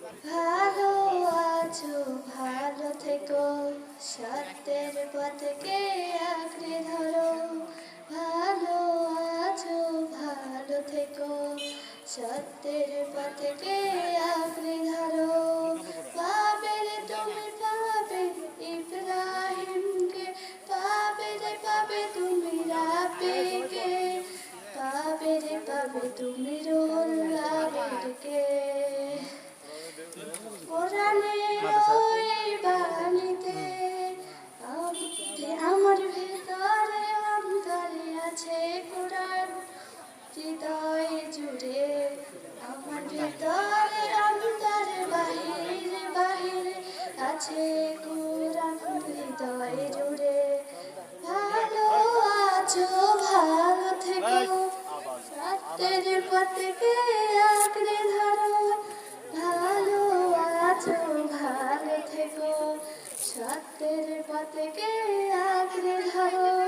ভালো আছো ভালো থেকো, সত্যের পথকে আঁকড়ে ধরো। ভালো আছো ভালো থেকো, সত্যের পথকে আঁকড়ে ধরো। পাবে রে তুমি পাবে ইব্রাহিমকে, পাবে রে পাবে তুমি রাব্বিকে, পাবে রে পাবে তুমি রুহুল্লাহকে। কোরআনের ওই বাণীতে আমার ভেতরে অন্তরে আছে কোরআন, হৃদয়ে জুড়ে আমার ভেতরে অন্তরে বাহিরে বাহিরে আছে কোরআন, হৃদয়ে জুড়ে। ভালো আছো ভালো থেকো, সত্যের পথকে আঁকড়ে ধরো। ভালো আছো ভালো থেকো, সত্যের পথকে আঁকড়ে ধরো।